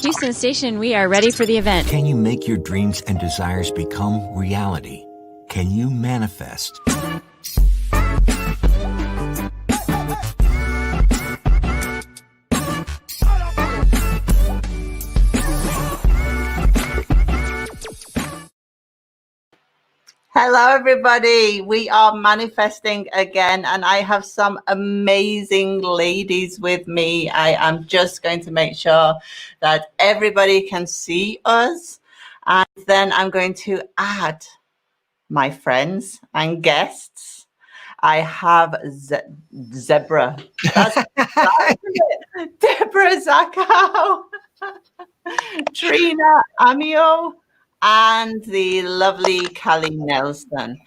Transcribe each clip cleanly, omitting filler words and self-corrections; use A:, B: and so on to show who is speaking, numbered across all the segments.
A: Houston Station, we are ready for the event.
B: Can you make your dreams and desires become reality? Can you manifest?
C: Hello, everybody. We are manifesting again, and I have some amazing ladies with me. I am just going to make sure that everybody can see us, and then I'm going to add my friends and guests. I have Debra. That's Debra Zachau, Trina Amiot, and the lovely Calley Nelson.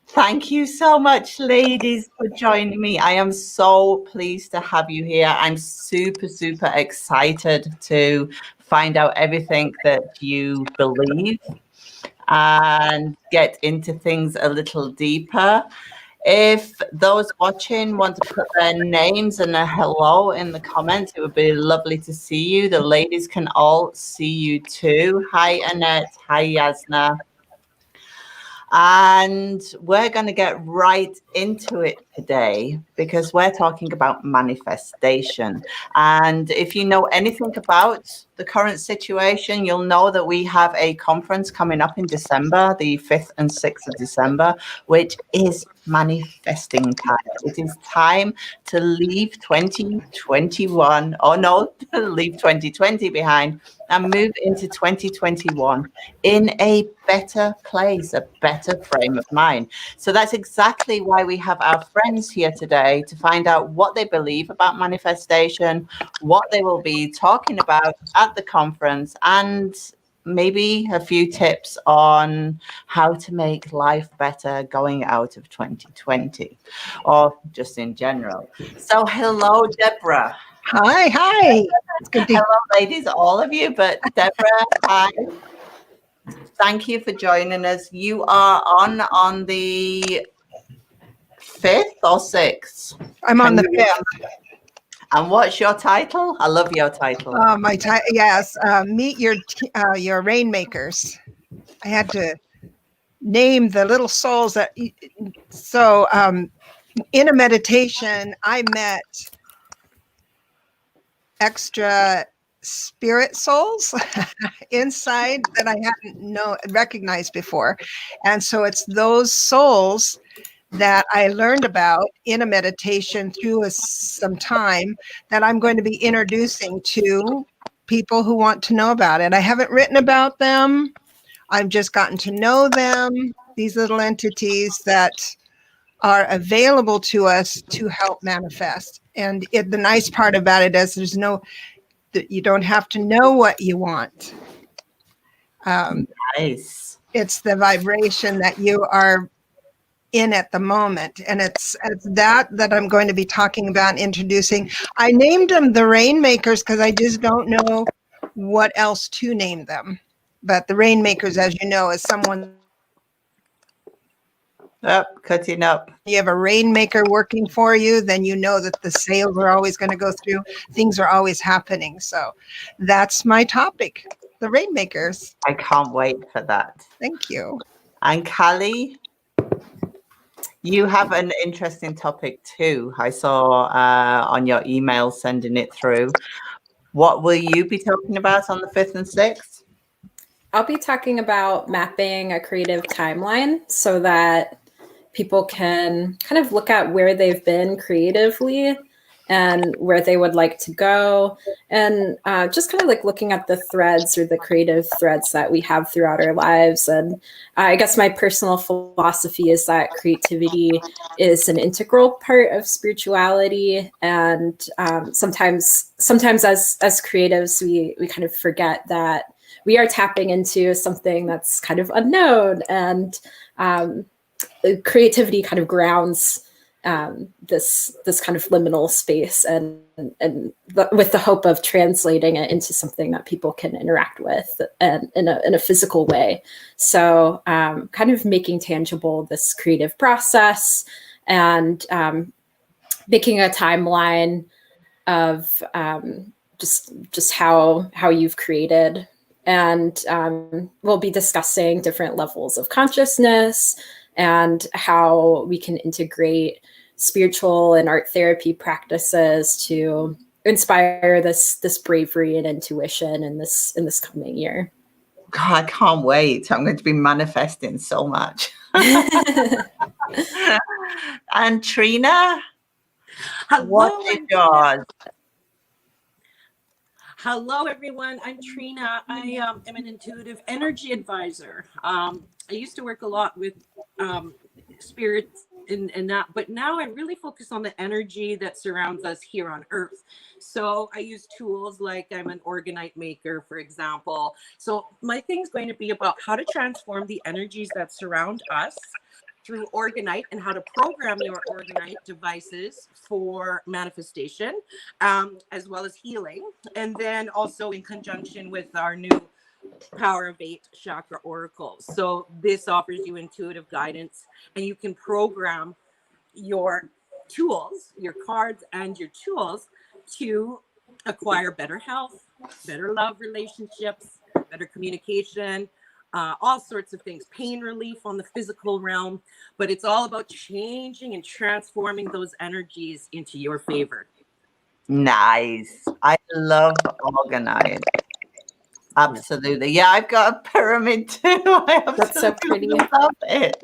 C: Thank you so much, ladies, for joining me. I am so pleased to have you here. I'm super, super excited to find out everything that you believe and get into things a little deeper. If those watching want to put their names and a hello in the comments, it would be lovely to see you. The ladies can all see you too. Hi, Annette. Hi, Yasna. And we're going to get right into it today because we're talking about manifestation. And if you know anything about the current situation, you'll know that we have a conference coming up in December, the 5th and 6th of December, which is manifesting time. It is time to leave 2021, or no, leave 2020 behind and move into 2021 in a better place, a better frame of mind. So that's exactly why we have our friends here today, to find out what they believe about manifestation, what they will be talking about at the conference, and maybe a few tips on how to make life better going out of 2020 or just in general. So hello, Debra.
D: Hi. It's good to
C: hello, ladies, all of you, but Debra, hi. Thank you for joining us. You are on the 5th or 6th?
D: I'm on the 5th.
C: And what's your title? I love your title.
D: My title, yes. Meet your rainmakers. I had to name the little souls that. So in a meditation, I met extra spirit souls inside that I hadn't recognized before, and so it's those souls that I learned about in a meditation through some time that I'm going to be introducing to people who want to know about it. I haven't written about them. I've just gotten to know them, these little entities that are available to us to help manifest. And the nice part about it is you don't have to know what you want.
C: Nice.
D: It's the vibration that you are in at the moment, and it's that I'm going to be talking about and introducing. I named them the Rainmakers because I just don't know what else to name them. But the Rainmakers, as you know, is someone
C: cutting up.
D: You have a rainmaker working for you, then you know that the sales are always going to go through. Things are always happening. So that's my topic, the Rainmakers.
C: I can't wait for that.
D: Thank you.
C: And Calley, you have an interesting topic too. I saw on your email sending it through. What will you be talking about on the 5th and 6th?
E: I'll be talking about mapping a creative timeline so that people can kind of look at where they've been creatively and where they would like to go, and just kind of like looking at the threads or the creative threads that we have throughout our lives. And I guess my personal philosophy is that creativity is an integral part of spirituality. And sometimes as creatives, we kind of forget that we are tapping into something that's kind of unknown, and creativity kind of grounds this kind of liminal space, and with the hope of translating it into something that people can interact with and in a physical way. So kind of making tangible this creative process, and making a timeline of just how you've created. And we'll be discussing different levels of consciousness and how we can integrate spiritual and art therapy practices to inspire this bravery and intuition in this coming year.
C: God, I can't wait. I'm going to be manifesting so much. And Trina, what is yours?
F: Hello, everyone. I'm Trina. I am an intuitive energy advisor. I used to work a lot with spirits and that, but now I really focus on the energy that surrounds us here on Earth. So I use tools like I'm an orgonite maker, for example. So my thing's going to be about how to transform the energies that surround us through orgonite and how to program your orgonite devices for manifestation, as well as healing. And then also in conjunction with our new Power of 8 chakra oracles. So this offers you intuitive guidance, and you can program your tools, your cards and your tools to acquire better health, better love relationships, better communication, all sorts of things, pain relief on the physical realm. But it's all about changing and transforming those energies into your favor.
C: Nice. I love organite. Absolutely. Yeah, I've got a pyramid too. I
E: That's so pretty.
C: love it.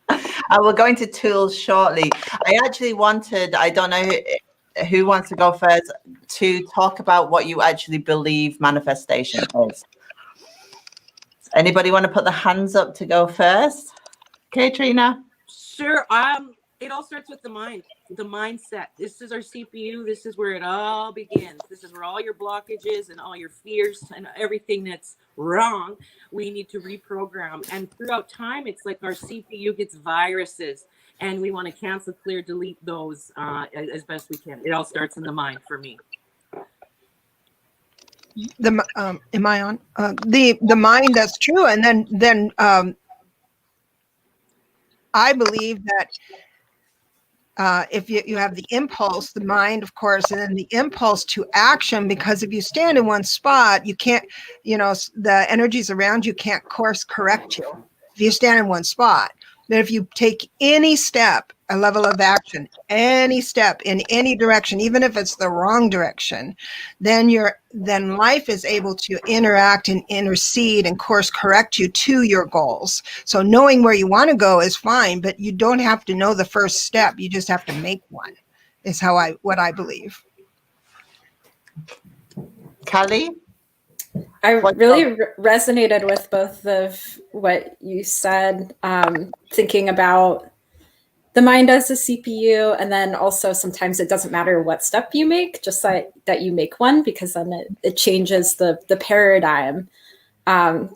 C: And we're going to tools shortly. I actually wanted, I don't know who wants to go first, to talk about what you actually believe manifestation is. Anybody want to put the hands up to go first? Okay, Trina.
F: Sure. It all starts with the mind, the mindset. This is our CPU. This is where it all begins. This is where all your blockages and all your fears and everything that's wrong, we need to reprogram. And throughout time, it's like our CPU gets viruses, and we want to cancel, clear, delete those as best we can. It all starts in the mind for me.
D: Am I on? The mind, that's true. And then I believe that if you have the impulse, the mind, of course, and then the impulse to action, because if you stand in one spot, you can't, the energies around you can't course correct you if you stand in one spot. But if you take any step, a level of action, any step in any direction, even if it's the wrong direction, then life is able to interact and intercede and course correct you to your goals. So knowing where you want to go is fine, but you don't have to know the first step. You just have to make one, is what I believe.
C: Calley?
E: I really resonated with both of what you said, thinking about the mind as a CPU, and then also sometimes it doesn't matter what step you make, just that you make one, because then it changes the paradigm.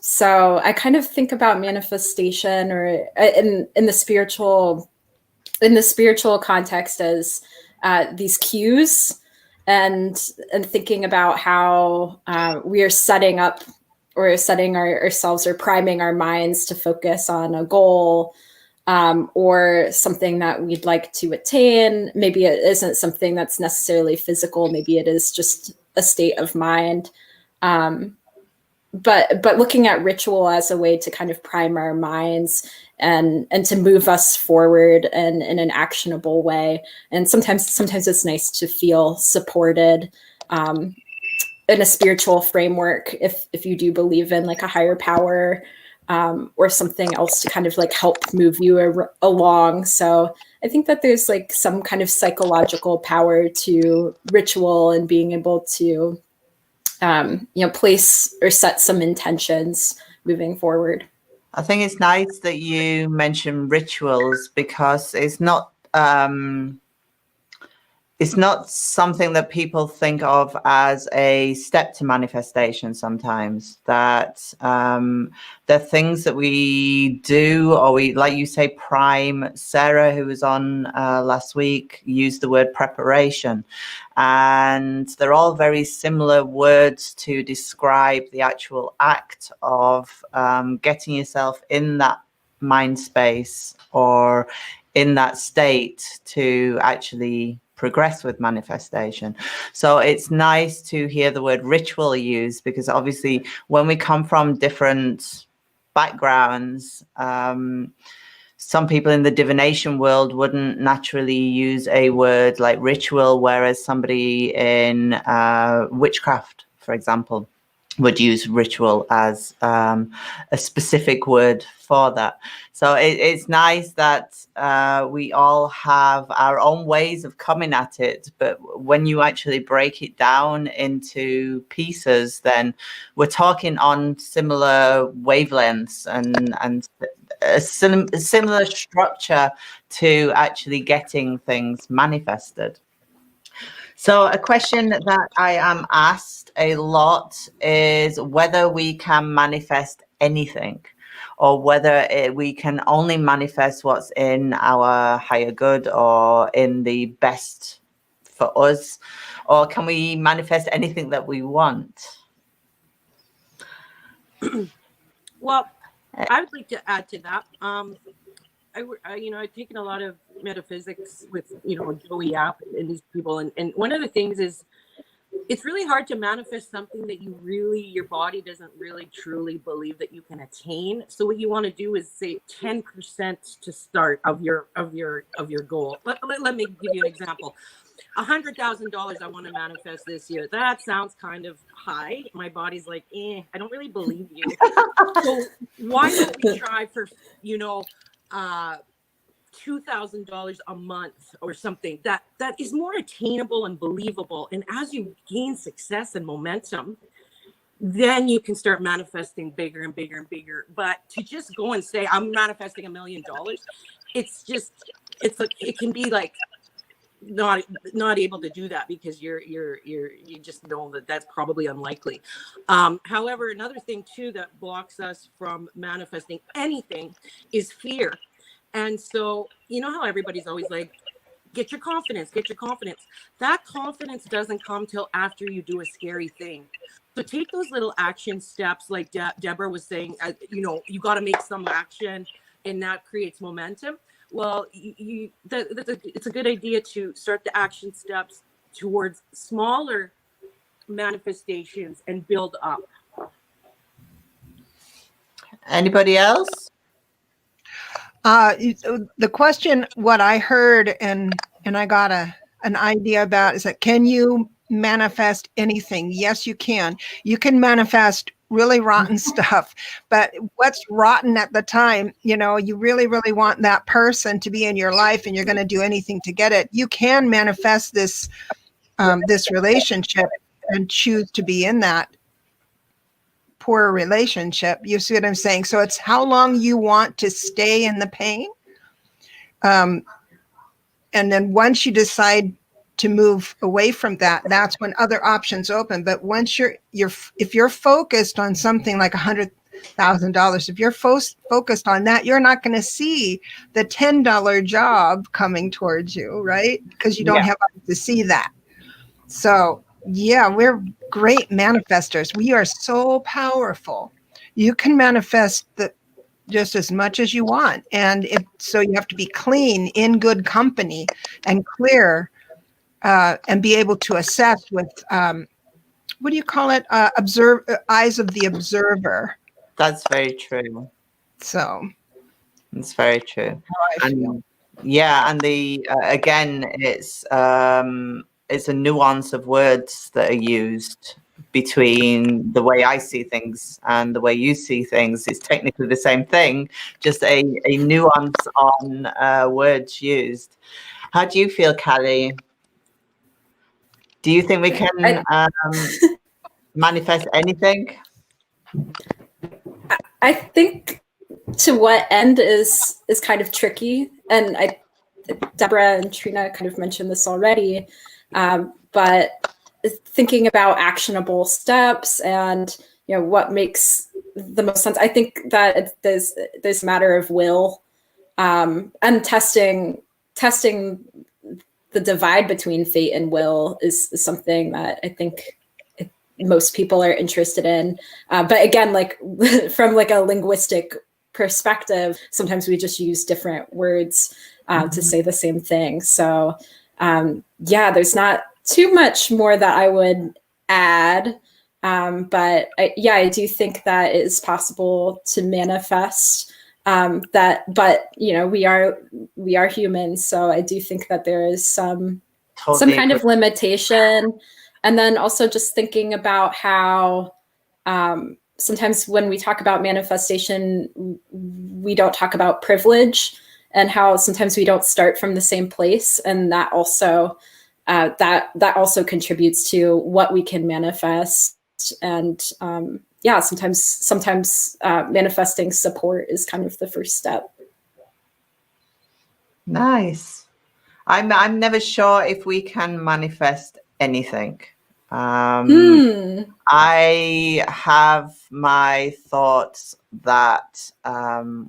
E: So I kind of think about manifestation, or in the spiritual context, as these cues. And thinking about how we are setting up, or setting ourselves, or priming our minds to focus on a goal, or something that we'd like to attain. Maybe it isn't something that's necessarily physical. Maybe it is just a state of mind. But looking at ritual as a way to kind of prime our minds and to move us forward in an actionable way. And sometimes it's nice to feel supported in a spiritual framework, if you do believe in like a higher power, or something else to kind of like help move you along. So I think that there's like some kind of psychological power to ritual, and being able to place or set some intentions moving forward.
C: I think it's nice that you mention rituals, because it's not something that people think of as a step to manifestation sometimes. That the things that we do, or we, like you say, prime. Sarah, who was on last week, used the word preparation. And they're all very similar words to describe the actual act of getting yourself in that mind space, or in that state to actually progress with manifestation. So it's nice to hear the word ritual used, because obviously when we come from different backgrounds, some people in the divination world wouldn't naturally use a word like ritual, whereas somebody in witchcraft, for example, would use ritual as a specific word for that. So it's nice that we all have our own ways of coming at it, but when you actually break it down into pieces, then we're talking on similar wavelengths and a similar structure to actually getting things manifested. So a question that I am asked a lot is whether we can manifest anything, or whether we can only manifest what's in our higher good or in the best for us, or can we manifest anything that we want?
F: Well, I would like to add to that. I've taken a lot of metaphysics with, Joey App and these people. And one of the things is it's really hard to manifest something that your body doesn't really truly believe that you can attain. So what you want to do is say 10% to start of your goal. Let me give you an example. $100,000 I want to manifest this year. That sounds kind of high. My body's like, I don't really believe you. So why don't we try for, $2,000 a month or something that is more attainable and believable. And as you gain success and momentum, then you can start manifesting bigger and bigger and bigger. But to just go and say, I'm manifesting $1 million, it can be like not able to do that, because you just know that that's probably unlikely. However, another thing too that blocks us from manifesting anything is fear. And so, you know how everybody's always like, get your confidence. That confidence doesn't come till after you do a scary thing. So take those little action steps, like Deborah was saying, you got to make some action, and that creates momentum. Well, it's a good idea to start the action steps towards smaller manifestations and build up.
C: Anybody else?
D: The question, what I heard and I got an idea about, is that, can you manifest anything? Yes, you can. You can manifest really rotten stuff, but what's rotten at the time, you really, really want that person to be in your life, and you're going to do anything to get it. You can manifest this relationship and choose to be in that poor relationship. You see what I'm saying? So it's how long you want to stay in the pain. And then once you decide to move away from that, that's when other options open. But once if you're focused on something like $100,000, if you're focused on that, you're not going to see the $10 job coming towards you, right? Because you don't have to see that. So yeah, we're great manifestors. We are so powerful. You can manifest just as much as you want. And so you have to be clean, in good company, and clear, and be able to assess with, what do you call it? Eyes of the observer.
C: That's very true.
D: So
C: it's very true.
D: How I feel.
C: And the again, it's a nuance of words that are used between the way I see things and the way you see things. It's technically the same thing, just a nuance on words used. How do you feel, Calley? Do you think we can manifest anything?
E: I think to what end is kind of tricky, and Deborah and Trina kind of mentioned this already, but thinking about actionable steps and what makes the most sense. I think that there's a matter of will, and testing the divide between fate and will is something that I think most people are interested in. But again, like from like a linguistic perspective, sometimes we just use different words to say the same thing. So Yeah, there's not too much more that I would add. But I do think that it is possible to manifest that, but we are humans. So I do think that there is some kind of limitation. And then also just thinking about how sometimes when we talk about manifestation, we don't talk about privilege, and how sometimes we don't start from the same place. And that also that also contributes to what we can manifest. And sometimes manifesting support is kind of the first step.
C: Nice. I'm never sure if we can manifest anything. I have my thoughts that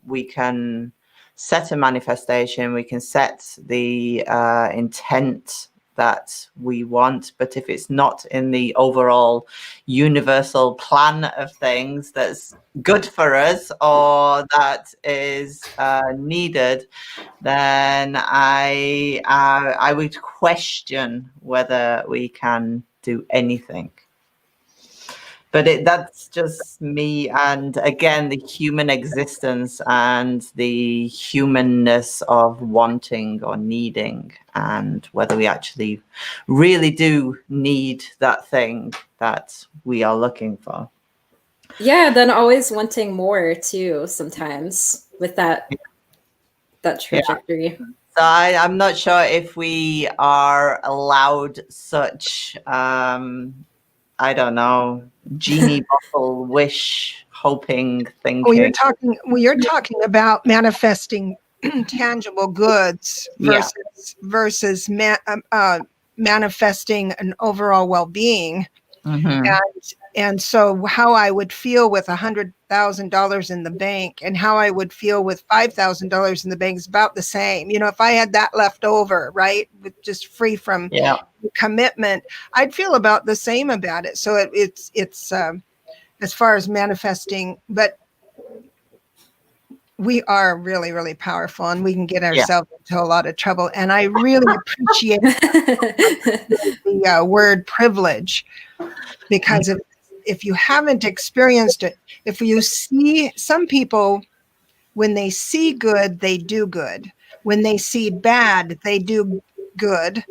C: we can set a manifestation, we can set the intent that we want, but if it's not in the overall universal plan of things that's good for us or that is needed, then I would question whether we can do anything. But that's just me, and again, the human existence and the humanness of wanting or needing, and whether we actually really do need that thing that we are looking for.
E: Yeah, then always wanting more too, sometimes with that trajectory.
C: Yeah. So I'm not sure if we are allowed such I don't know, genie bottle wish hoping thinking.
D: Well, you're talking about manifesting tangible goods versus manifesting an overall well-being. And so how I would feel with $100,000 in the bank and how I would feel with $5,000 in the bank is about the same. If I had that left over, right, with just free from commitment, I'd feel about the same about it. So it's as far as manifesting, but we are really, really powerful, and we can get ourselves into a lot of trouble. And I really appreciate the word privilege, because if you haven't experienced it, if you see some people, when they see good, they do good. When they see bad, they do good.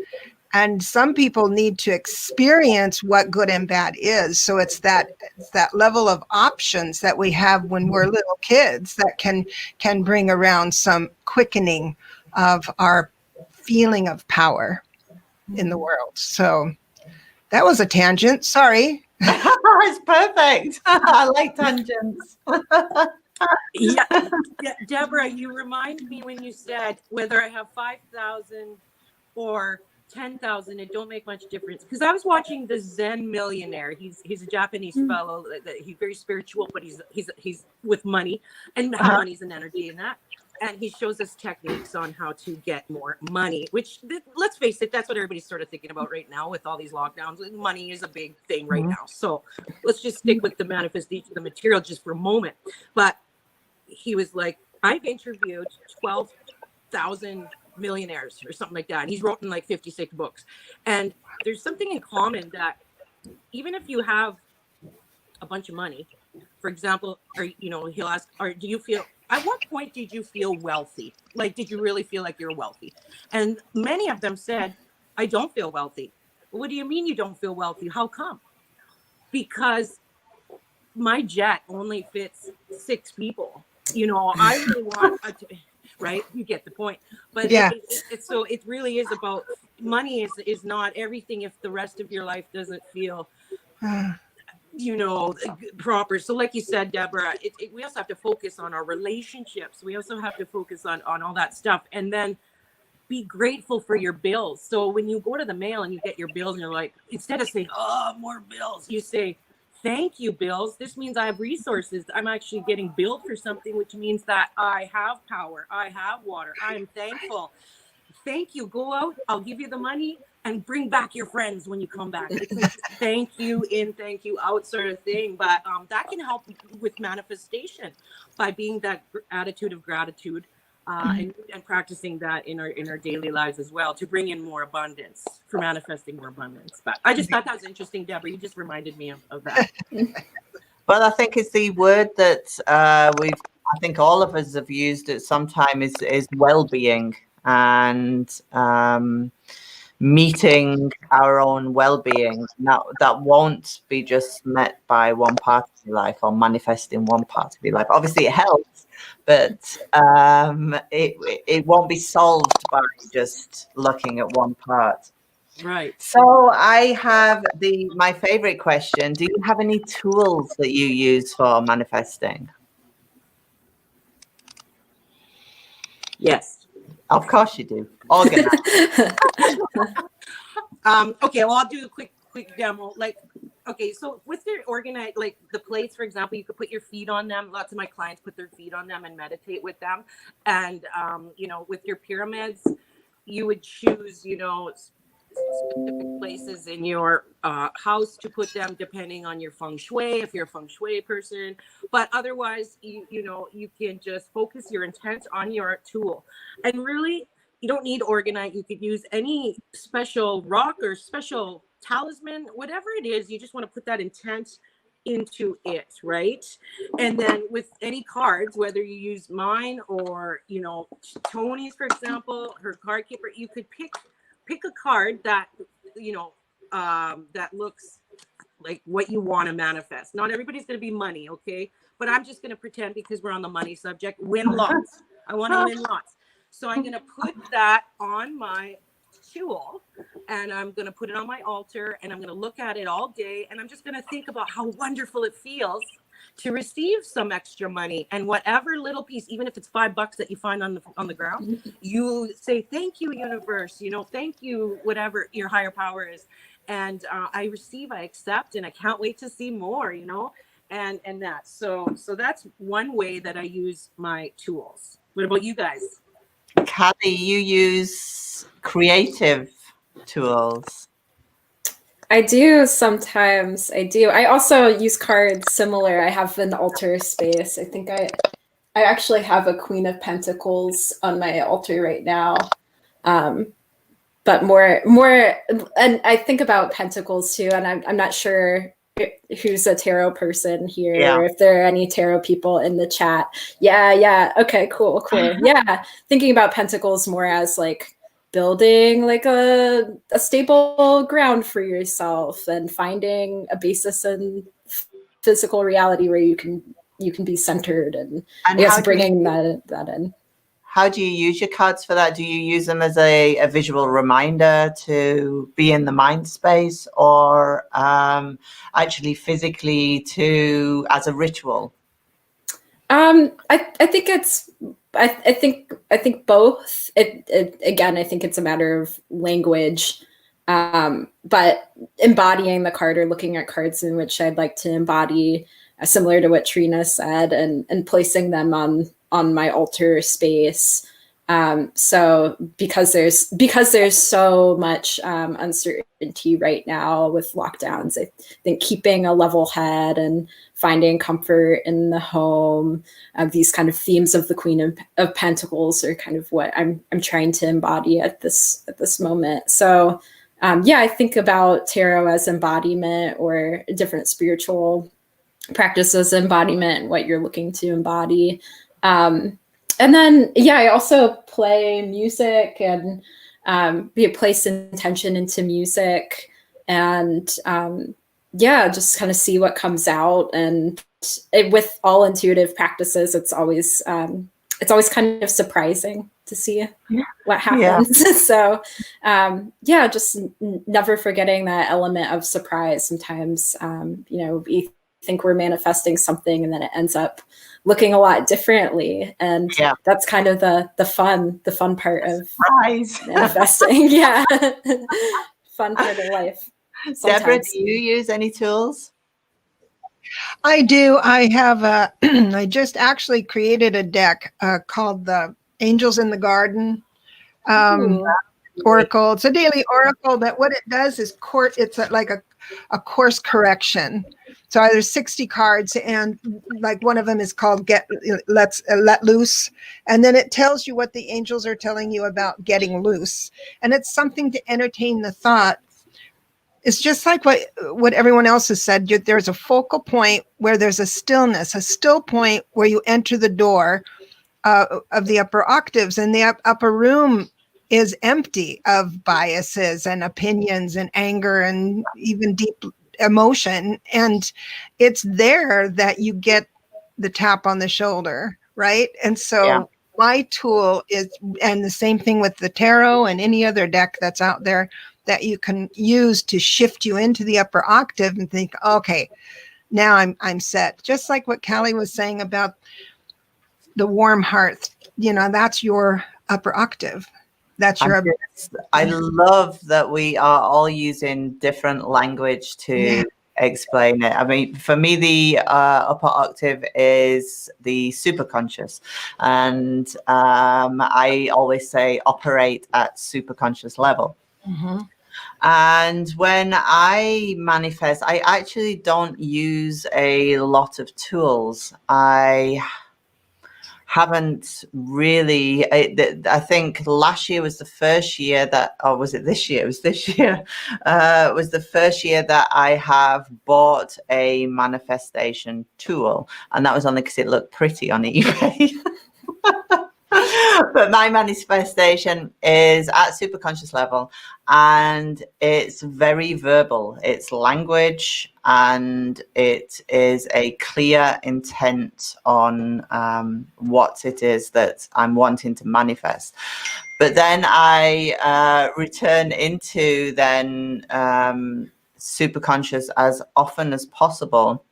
D: And some people need to experience what good and bad is. So it's that level of options that we have when we're little kids that can bring around some quickening of our feeling of power in the world. So that was a tangent. Sorry.
C: It's perfect. I like tangents.
F: Yeah, Deborah, you remind me when you said whether I have 5,000 or 10,000, it don't make much difference. Because I was watching the Zen Millionaire. He's a Japanese fellow. He's very spiritual, but he's with money, and how money's an energy in that. And he shows us techniques on how to get more money, which, let's face it, that's what everybody's sort of thinking about right now with all these lockdowns. Money is a big thing right now. So let's just stick with the manifestation, the material, just for a moment. But he was like, I've interviewed 12,000 millionaires or something like that. And he's written like 56 books. And there's something in common that even if you have a bunch of money, for example, or, he'll ask, do you feel, at what point did you feel wealthy? Like, did you really feel like you're wealthy? And many of them said, I don't feel wealthy. What do you mean you don't feel wealthy? How come? Because my jet only fits 6 people. I really want right? You get the point. But so it really is about money is not everything if the rest of your life doesn't feel proper. So like you said, Deborah, we also have to focus on our relationships. We also have to focus on all that stuff, and then be grateful for your bills. So when you go to the mail and you get your bills and you're like, instead of saying, oh, more bills, you say, thank you, bills. This means I have resources. I'm actually getting billed for something, which means that I have power. I have water. I am thankful. Thank you. Go out. I'll give you the money and bring back your friends when you come back. It's like, thank you in, thank you out sort of thing. But that can help with manifestation by being that attitude of gratitude. and practicing that in our daily lives as well to bring in more abundance, for manifesting more abundance. But I just thought that was interesting, Deborah. You just reminded me of that.
C: Well, I think it's the word that I think all of us have used at some time is well-being, and meeting our own well-being. Now, that won't be just met by one part of your life or manifesting one part of your life. Obviously, it helps, but it won't be solved by just looking at one part.
F: Right.
C: So I have my favorite question. Do you have any tools that you use for manifesting?
F: Yes.
C: Of course you do. Organize.
F: Okay, well, I'll do a quick demo. Like, okay, so with your organized, like the plates, for example, you could put your feet on them. Lots of my clients put their feet on them and meditate with them. And, with your pyramids, you would choose, specific places in your house to put them, depending on your feng shui, if you're a feng shui person. But otherwise, you can just focus your intent on your tool. And really, you don't need organite. You could use any special rock or special talisman, whatever it is. You just want to put that intent into it, right? And then with any cards, whether you use mine or Toni's, for example, her card keeper, you could pick a card that that looks like what you want to manifest. Not everybody's going to be money, okay? But I'm just going to pretend, because we're on the money subject, win lots. I want to win lots. So I'm going to put that on my tool, and I'm going to put it on my altar, and I'm going to look at it all day, and I'm just going to think about how wonderful it feels to receive some extra money. And whatever little piece, even if it's $5 that you find on the ground, you say, thank you, universe, thank you, whatever your higher power is. And I receive, I accept, and I can't wait to see more, and that. So that's one way that I use my tools. What about you guys?
C: Calley, you use creative tools.
E: I do sometimes. I do. I also use cards similar. I have an altar space. I think I actually have a Queen of Pentacles on my altar right now. But more, and I think about Pentacles too. And I'm not sure who's a tarot person here, or if there are any tarot people in the chat. Yeah. Okay, cool. Yeah. Thinking about Pentacles more as like building like a stable ground for yourself and finding a basis in physical reality where you can be centered, and I guess bringing that in.
C: How do you use your cards for that? Do you use them as a visual reminder to be in the mind space, or actually physically as a ritual?
E: I think it's I think both. Again, I think it's a matter of language, but embodying the card or looking at cards in which I'd like to embody, similar to what Trina said, and placing them on my altar space. So because there's so much uncertainty right now with lockdowns, I think keeping a level head and finding comfort in the home, these kind of themes of the Queen of Pentacles are kind of what I'm trying to embody at this moment. So I think about tarot as embodiment, or different spiritual practices embodiment, and what you're looking to embody. And then, I also play music and place intention into music, and just kind of see what comes out. And with all intuitive practices, it's always kind of surprising to see what happens. Yeah. So, just never forgetting that element of surprise. Sometimes, we think we're manifesting something, and then it ends up looking a lot differently, and that's kind of the fun part of manifesting. Fun part of life. Sometimes.
C: Debra, do you use any tools?
D: I do. I have I just actually created a deck called the Angels in the Garden Oracle. It's a daily oracle that what it does is it's like a course correction. So there's 60 cards, and like one of them is called Let Loose. And then it tells you what the angels are telling you about getting loose. And it's something to entertain the thought. It's just like what everyone else has said. There's a focal point where there's a stillness, a still point where you enter the door of the upper octaves, and the upper room is empty of biases and opinions and anger and even deep emotion. And it's there that you get the tap on the shoulder, right? And so my tool is, and the same thing with the tarot and any other deck that's out there that you can use to shift you into the upper octave and think, okay, now I'm set. Just like what Calley was saying about the warm hearth, that's your upper octave. That's your.
C: I love that we are all using different language to explain it. I mean, for me, the upper octave is the superconscious, and I always say operate at superconscious level.
D: Mm-hmm.
C: And when I manifest, I actually don't use a lot of tools. I haven't really. I think last year was the first year that, or was it this year? It was this year. Was the first year that I have bought a manifestation tool, and that was only because it looked pretty on eBay. But my manifestation is at superconscious level, and it's very verbal. It's language, and it is a clear intent on what it is that I'm wanting to manifest. But then I return into then superconscious as often as possible.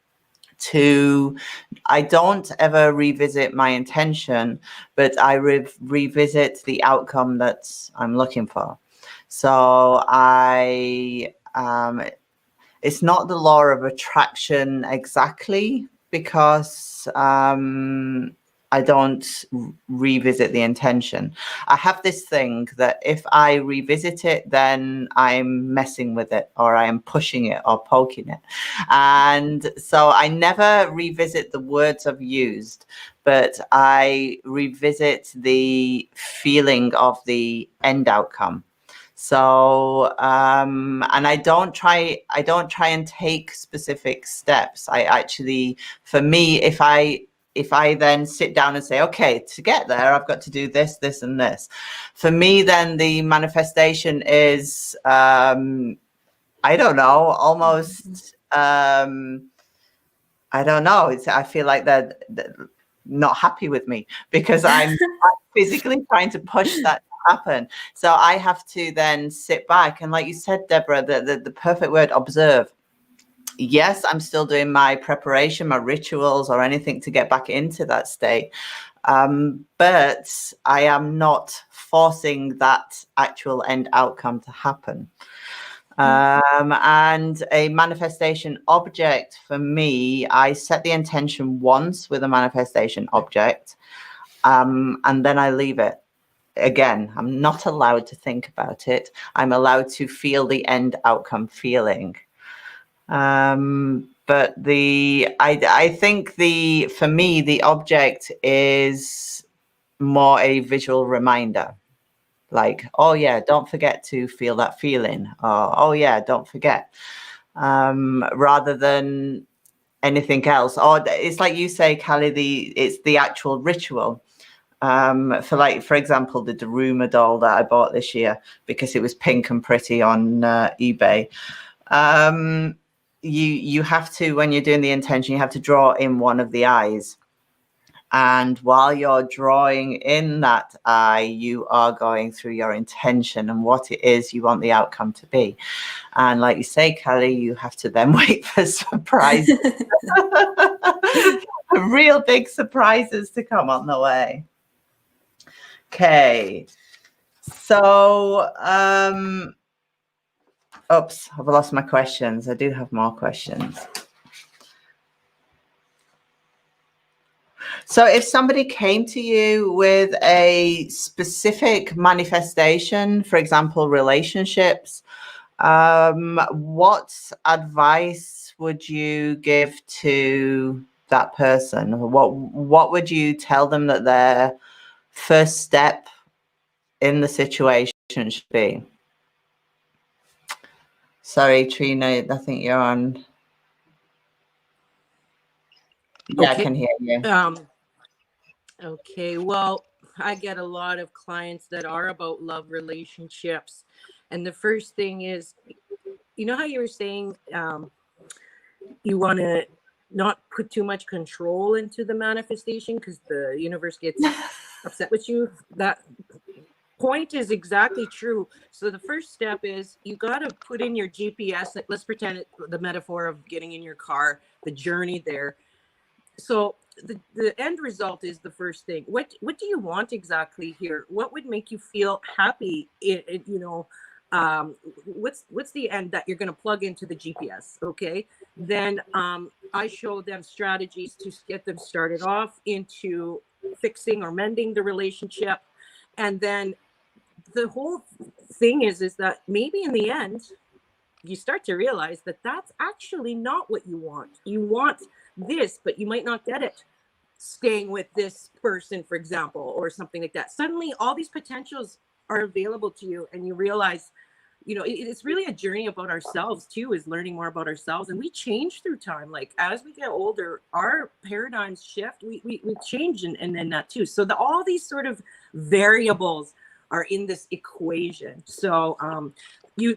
C: I don't ever revisit my intention, but I revisit the outcome that I'm looking for. So it's not the law of attraction exactly, because I don't revisit the intention. I have this thing that if I revisit it, then I'm messing with it, or I am pushing it or poking it. And so I never revisit the words I've used, but I revisit the feeling of the end outcome. So, and I don't try and take specific steps. I actually, for me, if I then sit down and say, okay, to get there, I've got to do this, this, and this. For me, then the manifestation is, I don't know, almost, I don't know. I feel like they're not happy with me because I'm physically trying to push that to happen. So I have to then sit back. And like you said, Deborah, the perfect word, observe. Yes, I'm still doing my preparation, my rituals, or anything to get back into that state. But I am not forcing that actual end outcome to happen. And a manifestation object, for me, I set the intention once with a manifestation object, and then I leave it. Again, I'm not allowed to think about it. I'm allowed to feel the end outcome feeling. But I think for me, the object is more a visual reminder, like, oh yeah, don't forget to feel that feeling, or oh yeah, don't forget, rather than anything else. Or it's like you say, Calley, it's the actual ritual. For example, the Daruma doll that I bought this year because it was pink and pretty on eBay. You have to, when you're doing the intention, you have to draw in one of the eyes. And while you're drawing in that eye, you are going through your intention and what it is you want the outcome to be. And like you say, Calley, you have to then wait for surprises, real big surprises to come on the way. Okay. So, oops, I've lost my questions. I do have more questions. So if somebody came to you with a specific manifestation, for example, relationships, What advice would you give to that person? What would you tell them that their first step in the situation should be? Sorry, Trina, I think you're on. Yeah,
F: Okay.
C: I can hear you.
F: Okay, well, I get a lot of clients that are about love relationships. And the first thing is, you know how you were saying you want to not put too much control into the manifestation because the universe gets upset with you? That point is exactly true. So the first step is you got to put in your GPS. Let's pretend the metaphor of getting in your car, the journey there. So the end result is the first thing. What do you want exactly here? What would make you feel happy? What's the end that you're going to plug into the GPS? Okay, then I show them strategies to get them started off into fixing or mending the relationship, and then the whole thing is that maybe in the end you start to realize that that's actually not what you want. You want this, but you might not get it staying with this person, for example, or something like that. Suddenly all these potentials are available to you, and you realize, it's really a journey about ourselves too, is learning more about ourselves. And we change through time. Like as we get older, our paradigms shift, we change and then that too. So all these sort of variables are in this equation. So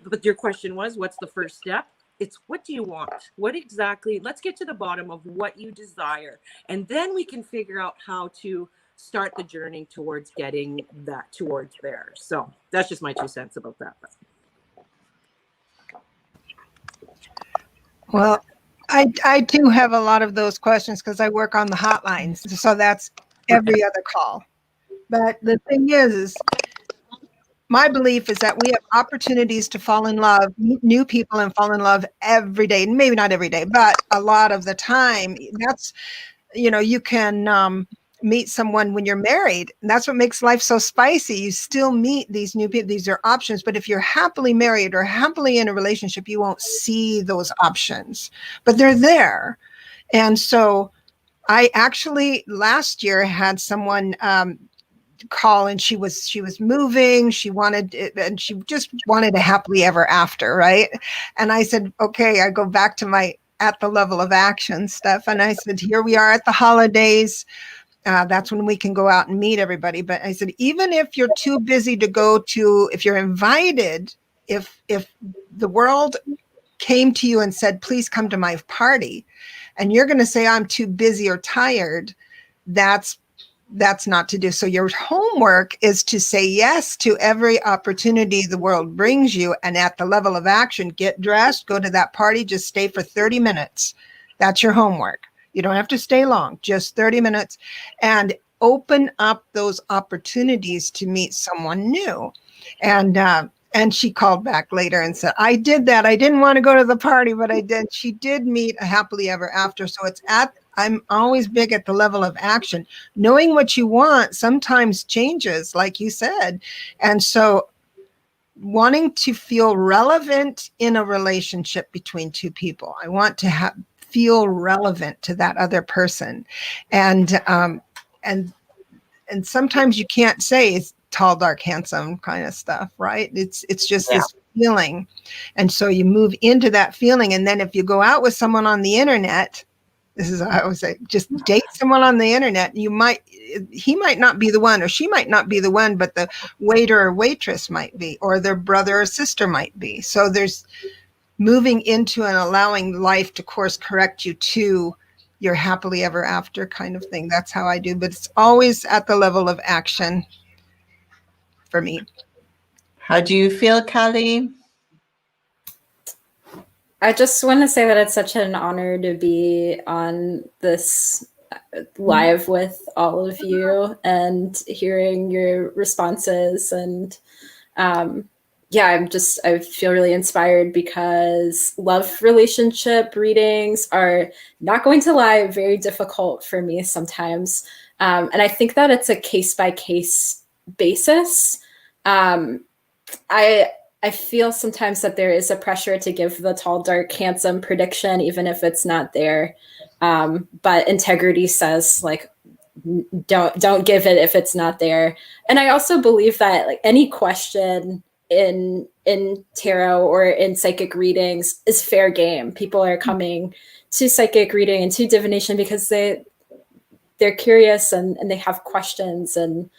F: but your question was, what's the first step? It's what do you want? What exactly? Let's get to the bottom of what you desire. And then we can figure out how to start the journey towards getting that towards there. So that's just my 2 cents about that.
D: Well, I do have a lot of those questions because I work on the hotlines. So that's every other call. But the thing is my belief is that we have opportunities to fall in love, meet new people and fall in love every day. Maybe not every day, but a lot of the time. That's, you can meet someone when you're married. And that's what makes life so spicy. You still meet these new people. These are options. But if you're happily married or happily in a relationship, you won't see those options, but they're there. And so I actually last year had someone call, and she was moving. She wanted it, and she just wanted a happily ever after, right? And I said, okay, I go back to my at the level of action stuff. And I said, here we are at the holidays. That's when we can go out and meet everybody. But I said, even if you're too busy to go to, if you're invited, if the world came to you and said, please come to my party, and you're going to say, I'm too busy or tired, that's not to do. So your homework is to say yes to every opportunity the world brings you. And at the level of action, get dressed, go to that party, just stay for 30 minutes. That's your homework. You don't have to stay long, just 30 minutes, and open up those opportunities to meet someone new. And she called back later and said, I did that. I didn't want to go to the party, but I did. She did meet a happily ever after. So I'm always big at the level of action. Knowing what you want sometimes changes, like you said. And so wanting to feel relevant in a relationship between two people, I want to feel relevant to that other person. And sometimes you can't say it's tall, dark, handsome kind of stuff, right? It's just this feeling. And so you move into that feeling. And then if you go out with someone on the internet, this is, I always say, just date someone on the internet. He might not be the one, or she might not be the one, but the waiter or waitress might be, or their brother or sister might be. So there's moving into and allowing life to course correct you to your happily ever after kind of thing. That's how I do, but it's always at the level of action for me.
C: How do you feel, Calley?
E: I just want to say that it's such an honor to be on this live with all of you and hearing your responses. And I feel really inspired because love relationship readings are, not going to lie, very difficult for me sometimes. And I think that it's a case-by-case basis. I I feel sometimes that there is a pressure to give the tall, dark, handsome prediction, even if it's not there. But integrity says like, don't give it if it's not there. And I also believe that like any question in tarot or in psychic readings is fair game. People are coming to psychic reading and to divination because they're curious and they have questions, and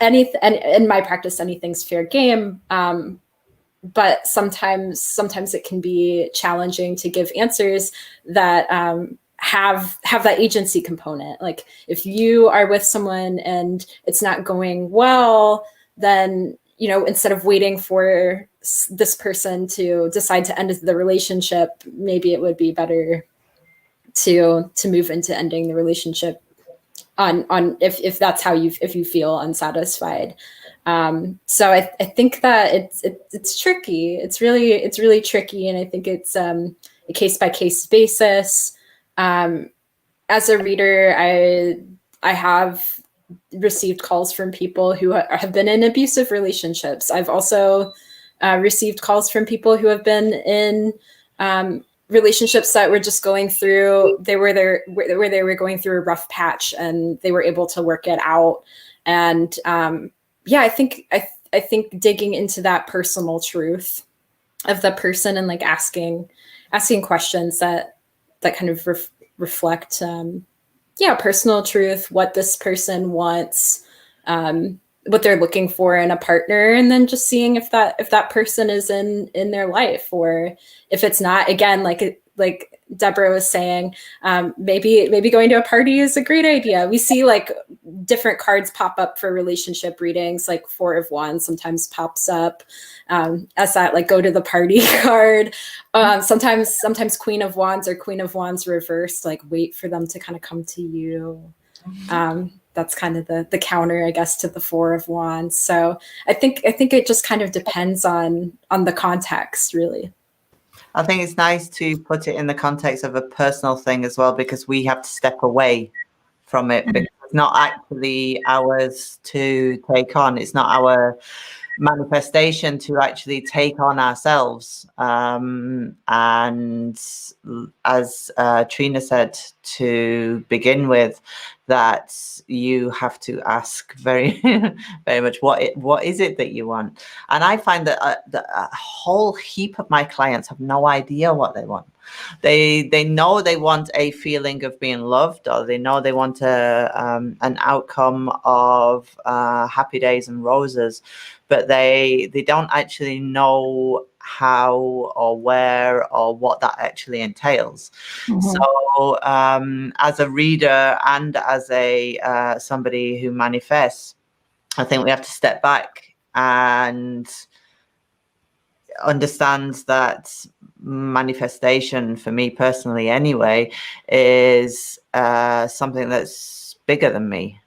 E: and in my practice anything's fair game. But sometimes it can be challenging to give answers that have that agency component. Like if you are with someone and it's not going well, then, you know, instead of waiting for this person to decide to end the relationship, maybe it would be better to move into ending the relationship on if that's how if you feel unsatisfied. So I think that it's tricky. It's really tricky, and I think it's a case by case basis. As a reader, I have received calls from people who have been in abusive relationships. I've also received calls from people who have been in relationships that were just going through. They were going through a rough patch, and they were able to work it out. And I think digging into that personal truth of the person and like asking questions that kind of reflect personal truth, what this person wants, what they're looking for in a partner, and then just seeing if that person is in their life, or if it's not. Again, like Debra was saying, maybe going to a party is a great idea. We see like different cards pop up for relationship readings, like Four of Wands sometimes pops up as that like go to the party card. Sometimes Queen of Wands or Queen of Wands reversed, like wait for them to kind of come to you. That's kind of the counter, I guess, to the Four of Wands. So I think it just kind of depends on the context, really.
C: I think it's nice to put it in the context of a personal thing as well, because we have to step away from it, because it's not actually ours to take on. It's not our manifestation to actually take on ourselves. And as Trina said to begin with, that you have to ask very, very much what is it that you want. And I find that a whole heap of my clients have no idea what they want. They know they want a feeling of being loved, or they know they want an outcome of happy days and roses, but they don't actually know how or where or what that actually entails. So as a reader and as a somebody who manifests, I think we have to step back and understand that manifestation, for me personally anyway, is something that's bigger than me.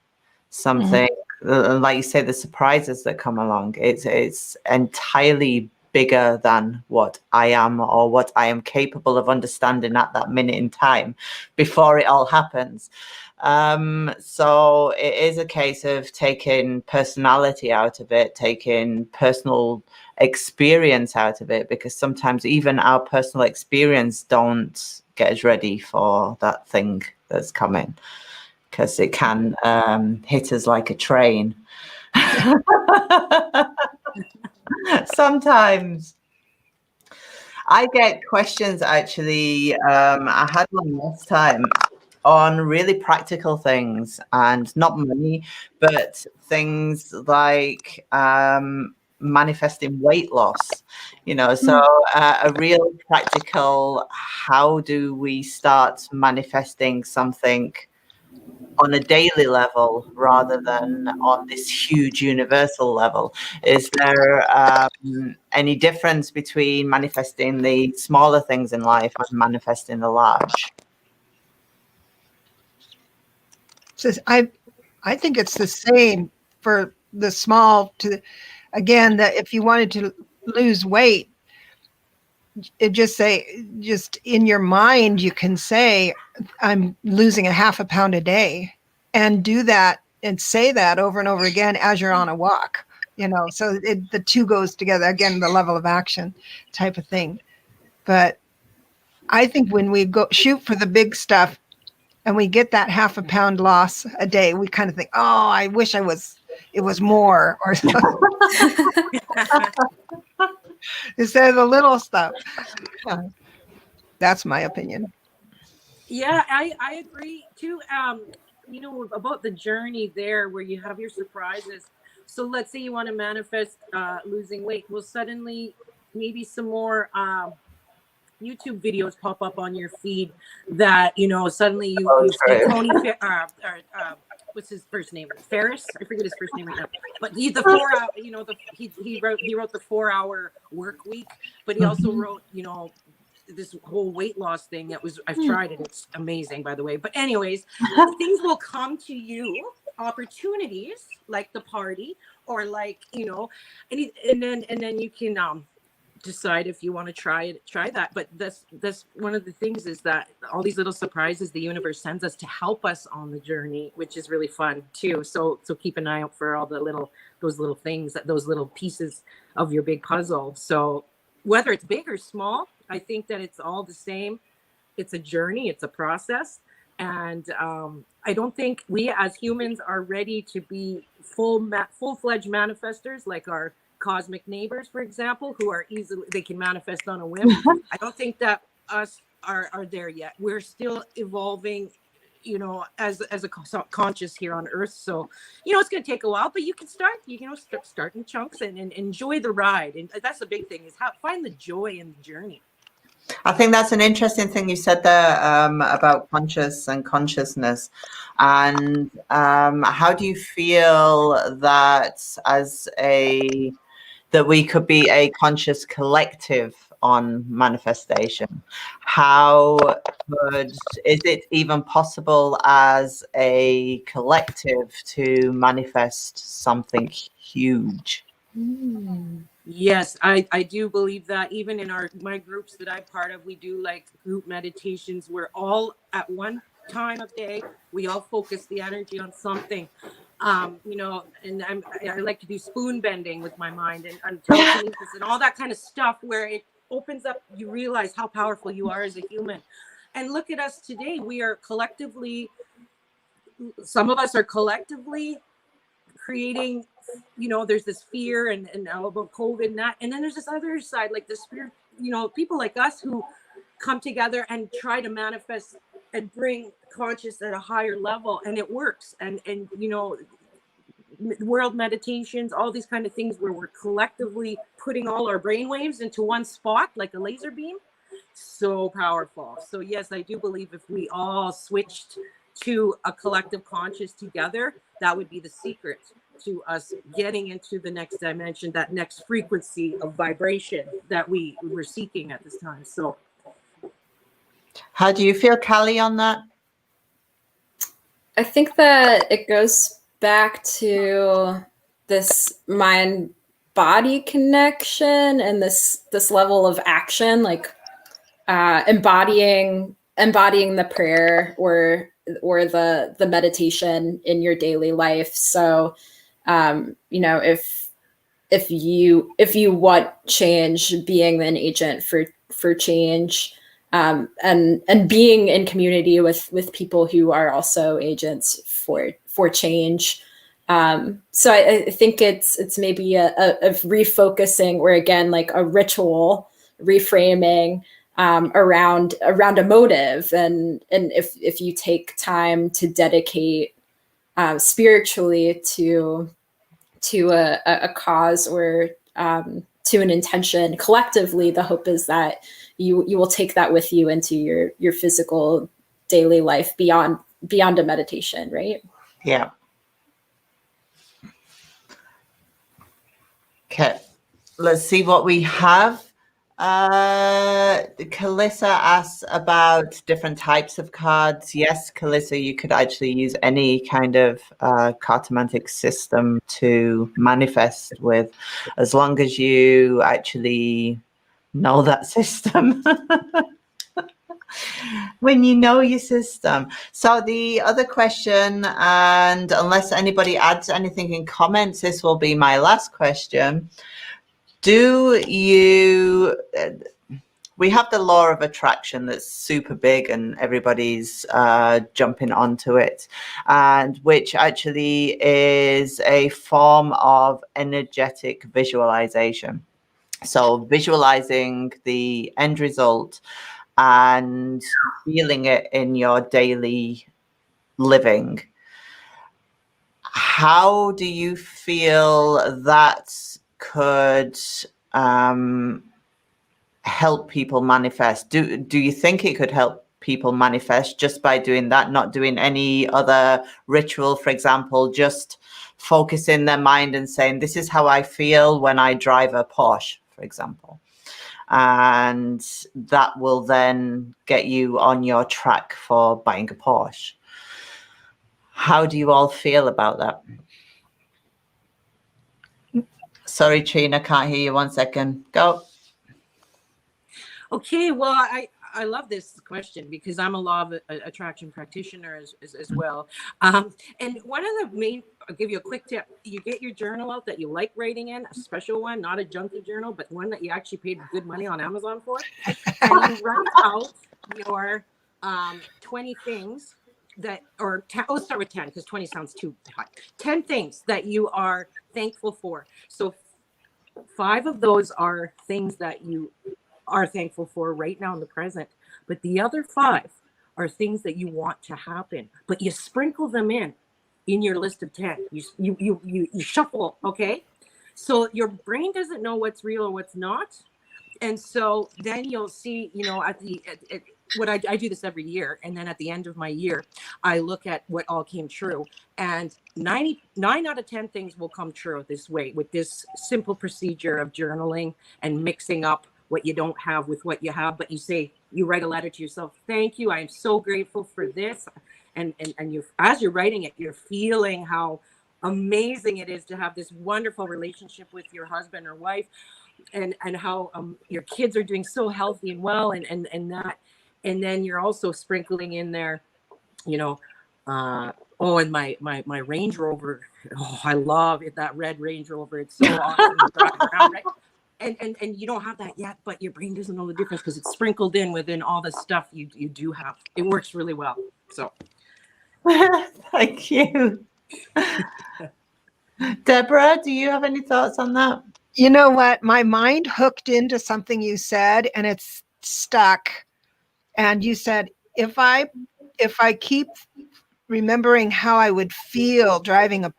C: Something like you say, the surprises that come along, it's entirely bigger than what I am or what I am capable of understanding at that minute in time before it all happens. So it is a case of taking personality out of it, taking personal experience out of it, because sometimes even our personal experience don't get us ready for that thing that's coming, because it can hit us like a train. Sometimes I get questions, actually. I had one last time on really practical things, and not money, but things like manifesting weight loss, so a real practical, how do we start manifesting something on a daily level rather than on this huge universal level? Is there any difference between manifesting the smaller things in life and manifesting the large?
D: So I think it's the same for the small to, again, that if you wanted to lose weight, just in your mind, you can say, I'm losing a half a pound a day, and do that and say that over and over again as you're on a walk. so the two goes together. Again, the level of action type of thing. But I think when we go shoot for the big stuff and we get that half a pound loss a day, we kind of think, oh, I wish it was more, or instead of the little stuff. That's my opinion.
F: Yeah, I agree too. About the journey there where you have your surprises. So let's say you want to manifest losing weight. Well, suddenly maybe some more YouTube videos pop up on your feed that, suddenly you see Toni, what's his first name? Ferris? I forget his first name right now. But he's the 4 hour, he wrote the 4 hour work week, but he also wrote, this whole weight loss thing I've tried it. It's amazing, by the way. But anyways, things will come to you, opportunities like the party, or like, and then you can decide if you want to try that. But that's one of the things, is that all these little surprises the universe sends us to help us on the journey, which is really fun too. So keep an eye out for all those little things, those little pieces of your big puzzle. So whether it's big or small, I think that it's all the same. It's a journey, it's a process. And I don't think we as humans are ready to be full-fledged manifestors like our cosmic neighbors, for example, who are they can manifest on a whim. I don't think that us are there yet. We're still evolving, as a conscious here on Earth. So, it's going to take a while, but you can start, start in chunks and enjoy the ride. And that's the big thing, is find the joy in the journey.
C: I think that's an interesting thing you said there about conscious and consciousness. And how do you feel that that we could be a conscious collective on manifestation? Is it even possible as a collective to manifest something huge?
F: Yes, I do believe that. Even in my groups that I'm part of, we do like group meditations where all at one time of day, we all focus the energy on something. And I like to do spoon bending with my mind and telekinesis and all that kind of stuff, where it opens up, you realize how powerful you are as a human. And look at us today. We are collectively, some of us are collectively creating, there's this fear and about COVID and that. And then there's this other side, like the spirit, people like us who come together and try to manifest and bring conscious at a higher level, and it works. And world meditations, all these kind of things where we're collectively putting all our brainwaves into one spot like a laser beam. So powerful. So yes, I do believe if we all switched to a collective conscious together, that would be the secret to us getting into the next dimension, that next frequency of vibration that we were seeking at this time. So
C: how do you feel, Calley, on that?
E: I think that it goes back to this mind-body connection and this level of action, like embodying the prayer or the meditation in your daily life. So if you want change, being an agent for change, and being in community with people who are also agents for change. So I think it's maybe a refocusing, or again, like a ritual reframing around a motive. And if you take time to dedicate spiritually to a cause or to an intention collectively, the hope is that you will take that with you into your physical daily life beyond a meditation, right?
C: Yeah. Okay, let's see what we have. Calissa asks about different types of cards. Yes, Calissa, you could actually use any kind of cartomantic system to manifest with, as long as you actually know that system. When you know your system. So the other question, and unless anybody adds anything in comments, this will be my last question. Do you, we have the law of attraction that's super big and everybody's jumping onto it, and which actually is a form of energetic visualization. So visualizing the end result and feeling it in your daily living. How do you feel that could help people manifest? Do you think it could help people manifest just by doing that, not doing any other ritual, for example, just focusing their mind and saying, this is how I feel when I drive a Porsche, for example? And that will then get you on your track for buying a Porsche. How do you all feel about that? Sorry, Trina, can't hear you. 1 second. Go.
F: Okay, well, I love this question because I'm a law of attraction practitioner as well. And one of the main, I'll give you a quick tip. You get your journal out that you like writing in, a special one, not a junky journal, but one that you actually paid good money on Amazon for. And you write out your 20 things that, or 10, let's start with 10 because 20 sounds too high. 10 things that you are thankful for. So 5 of those are things that you are thankful for right now in the present, but the other 5 are things that you want to happen, but you sprinkle them in your list of 10. You shuffle, okay? So your brain doesn't know what's real or what's not, and so then you'll see, you know, at what I do this every year, and then at the end of my year, I look at what all came true, and 9 out of 10 things will come true this way with this simple procedure of journaling and mixing up what you don't have with what you have. But you write a letter to yourself. Thank you. I am so grateful for this. And you, as you're writing it, you're feeling how amazing it is to have this wonderful relationship with your husband or wife, and how your kids are doing so healthy and well, and that. And then you're also sprinkling in there, you know, and my Range Rover. Oh, I love it, that red Range Rover. It's so awesome to drive around, right? And you don't have that yet, but your brain doesn't know the difference because it's sprinkled in within all the stuff you do have. It works really well. So
C: thank you. Deborah, do you have any thoughts on that?
D: You know what? My mind hooked into something you said and it's stuck. And you said, if I keep remembering how I would feel driving a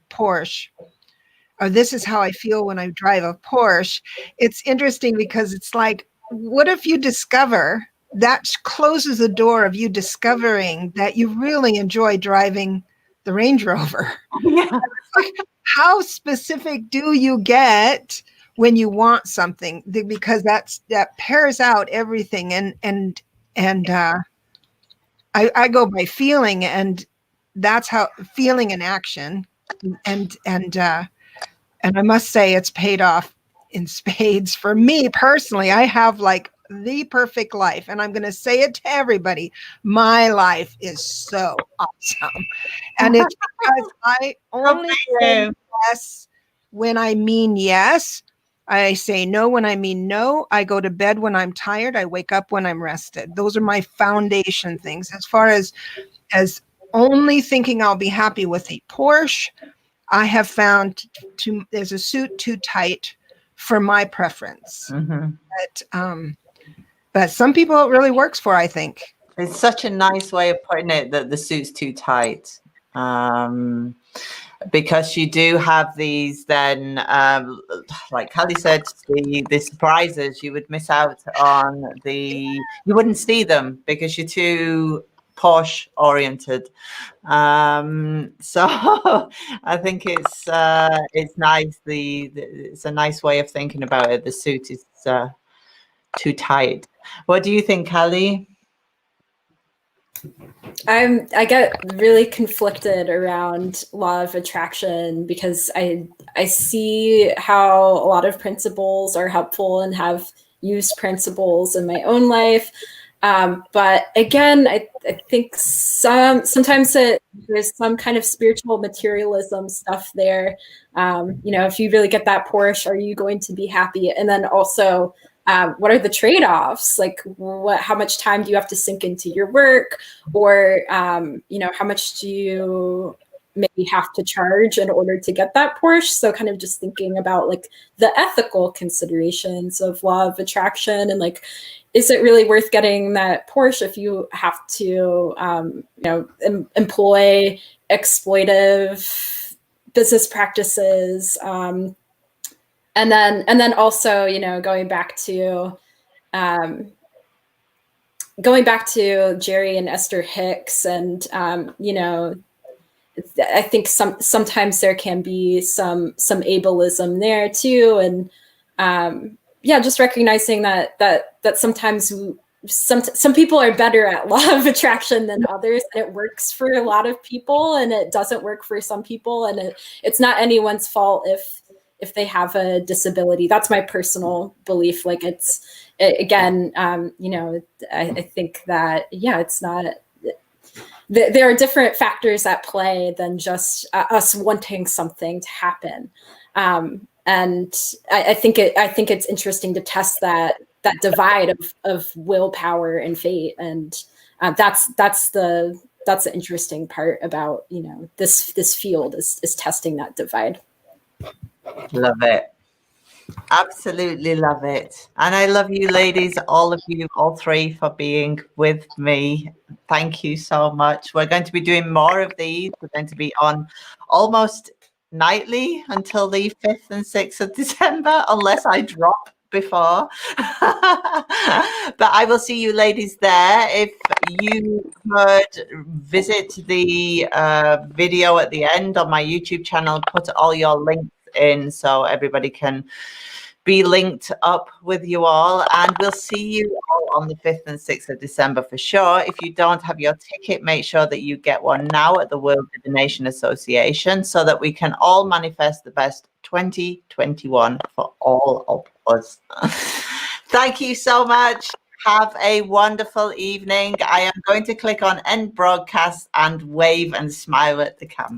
D: Porsche, or this is how I feel when I drive a Porsche. It's interesting because it's like, what if you discover that closes the door of you discovering that you really enjoy driving the Range Rover?
C: Yeah.
D: Like, how specific do you get when you want something? Because that pairs out everything. And I go by feeling, and that's how feeling in action. And I must say it's paid off in spades for me personally. I have like the perfect life, and I'm going to say it to everybody. My life is so awesome. And it's because I only say yes when I mean yes. I say no when I mean no. I go to bed when I'm tired. I wake up when I'm rested. Those are my foundation things. As far as only thinking I'll be happy with a Porsche, I have found there's a suit too tight for my preference.
C: Mm-hmm.
D: But some people it really works for, I think.
C: It's such a nice way of putting it, that the suit's too tight. Because you do have these then, like Calley said, the surprises, you would miss out on you wouldn't see them because you're too Porsche oriented. So I think it's nice. It's a nice way of thinking about it. The suit is too tight. What do you think, Calley?
E: I get really conflicted around law of attraction because I see how a lot of principles are helpful and have used principles in my own life. But again, I think sometimes there's some kind of spiritual materialism stuff there. If you really get that Porsche, are you going to be happy? And then also, what are the trade-offs? Like, how much time do you have to sink into your work, or how much do you maybe have to charge in order to get that Porsche? So kind of just thinking about like the ethical considerations of law of attraction, and like, is it really worth getting that Porsche if you have to, employ exploitive business practices? And then also, going back to Jerry and Esther Hicks, and I think sometimes there can be some ableism there too, and just recognizing that sometimes some people are better at law of attraction than others, and it works for a lot of people, and it doesn't work for some people, and it's not anyone's fault if they have a disability. That's my personal belief. Like, I think that it's not. There are different factors at play than just us wanting something to happen, and I think it's interesting to test that divide of willpower and fate, and that's the interesting part about this field is testing that divide.
C: Love it. Absolutely love it. And I love you ladies, all of you, all three, for being with me. Thank you so much. We're going to be doing more of these. We're going to be on almost nightly until the 5th and 6th of December, unless I drop before. But I will see you ladies there. If you could visit the video at the end on my YouTube channel, put all your links in so everybody can be linked up with you all, and we'll see you all on the 5th and 6th of December for sure. If you don't have your ticket, make sure that you get one now at the World Divination Association, so that we can all manifest the best 2021 for all of us. Thank you so much. Have a wonderful evening. I am going to click on end broadcast and wave and smile at the camera.